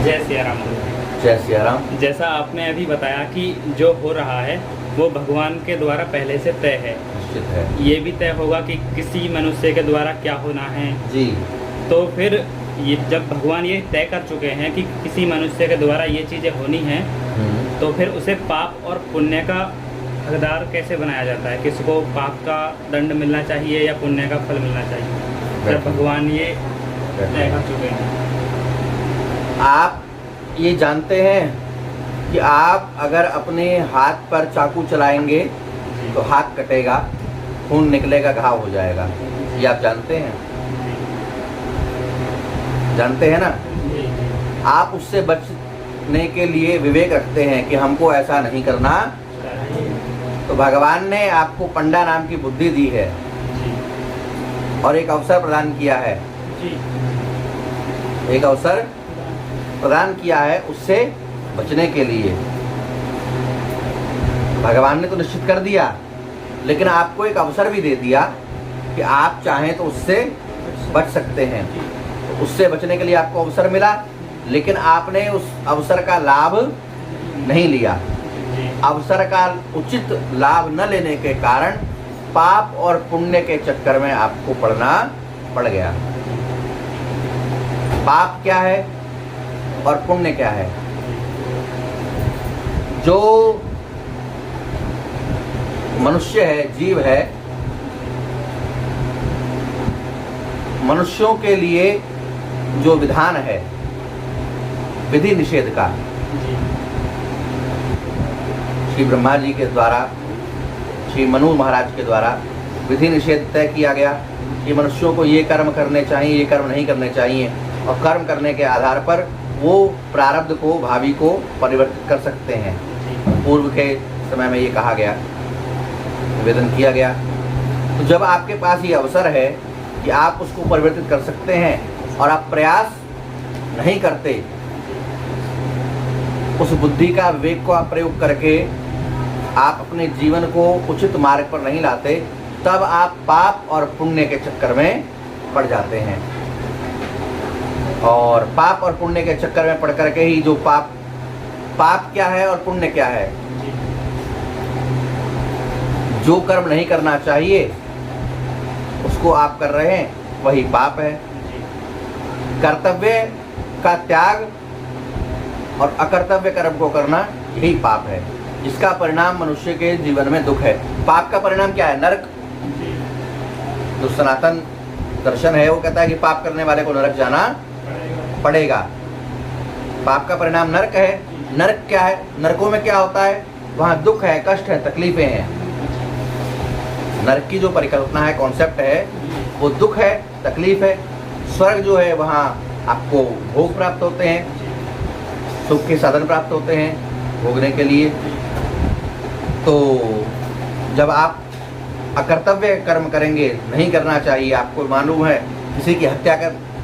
जय सिया राम। जय सिया राम। जैसा आपने अभी बताया कि जो हो रहा है वो भगवान के द्वारा पहले से तय है, निश्चित है। ये भी तय होगा कि किसी मनुष्य के द्वारा क्या होना है जी। तो फिर ये जब भगवान ये तय कर चुके हैं कि किसी मनुष्य के द्वारा ये चीज़ें होनी हैं, तो फिर उसे पाप और पुण्य का हकदार कैसे बनाया जाता है? किसको पाप का दंड मिलना चाहिए या पुण्य का फल मिलना चाहिए जब भगवान ये तय कर चुके हैं? आप ये जानते हैं कि आप अगर अपने हाथ पर चाकू चलाएंगे तो हाथ कटेगा, खून निकलेगा, घाव हो जाएगा। ये आप जानते हैं? जानते हैं ना? आप उससे बचने के लिए विवेक रखते हैं कि हमको ऐसा नहीं करना। तो भगवान ने आपको पंडा नाम की बुद्धि दी है और एक अवसर प्रदान किया है, एक अवसर प्रदान किया है उससे बचने के लिए। भगवान ने तो निश्चित कर दिया, लेकिन आपको एक अवसर भी दे दिया कि आप चाहें तो उससे बच सकते हैं। तो उससे बचने के लिए आपको अवसर मिला, लेकिन आपने उस अवसर का लाभ नहीं लिया। अवसर का उचित लाभ न लेने के कारण पाप और पुण्य के चक्कर में आपको पड़ना पड़ गया। पाप क्या है और पुण्य क्या है? जो मनुष्य है, जीव है, मनुष्यों के लिए जो विधान है विधि निषेध का, श्री ब्रह्मा जी के द्वारा, श्री मनु महाराज के द्वारा विधि निषेध तय किया गया कि मनुष्यों को ये कर्म करने चाहिए, ये कर्म नहीं करने चाहिए, और कर्म करने के आधार पर वो प्रारब्ध को, भावी को परिवर्तित कर सकते हैं। पूर्व के समय में ये कहा गया, निवेदन किया गया। तो जब आपके पास ये अवसर है कि आप उसको परिवर्तित कर सकते हैं और आप प्रयास नहीं करते, उस बुद्धि का, विवेक को आप प्रयोग करके आप अपने जीवन को उचित मार्ग पर नहीं लाते, तब आप पाप और पुण्य के चक्कर में पड़ जाते हैं। और पाप और पुण्य के चक्कर में पड़ करके ही जो पाप क्या है और पुण्य क्या है? जो कर्म नहीं करना चाहिए उसको आप कर रहे हैं, वही पाप है। कर्तव्य का त्याग और अकर्तव्य कर्म को करना, यही पाप है, जिसका परिणाम मनुष्य के जीवन में दुख है। पाप का परिणाम क्या है? नरक। जो सनातन दर्शन है वो कहता है कि पाप करने वाले को नरक जाना पड़ेगा। पाप का परिणाम नरक है। नरक क्या है? नरकों में क्या होता है? वहाँ दुख है, कष्ट है, तकलीफें हैं। नरक की जो परिकल्पना है, कॉन्सेप्ट है, वो दुख है, तकलीफ है। स्वर्ग जो है वहाँ आपको भोग प्राप्त होते हैं, सुख के साधन प्राप्त होते हैं भोगने के लिए। तो जब आप अकर्तव्य कर्म करेंगे, नहीं करना चाहिए, आपको मालूम है किसी की हत्या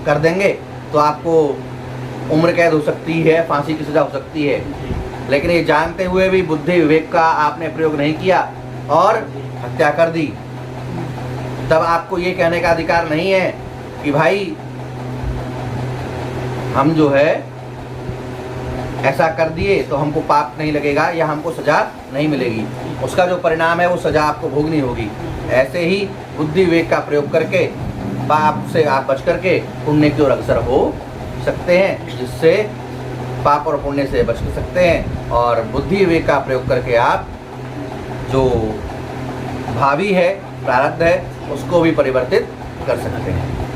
कर देंगे तो आपको उम्र कैद हो सकती है, फांसी की सजा हो सकती है। लेकिन ये जानते हुए भी बुद्धि विवेक का आपने प्रयोग नहीं किया और हत्या कर दी, तब आपको ये कहने का अधिकार नहीं है कि भाई हम जो है ऐसा कर दिए तो हमको पाप नहीं लगेगा या हमको सजा नहीं मिलेगी। उसका जो परिणाम है वो सजा आपको भोगनी होगी। ऐसे ही बुद्धि विवेक का प्रयोग करके पाप से आप बच करके पुण्य की ओर अग्रसर हो सकते हैं, जिससे पाप और पुण्य से बच सकते हैं। और बुद्धि विवेक का प्रयोग करके आप जो भावी है, प्रारब्ध है, उसको भी परिवर्तित कर सकते हैं।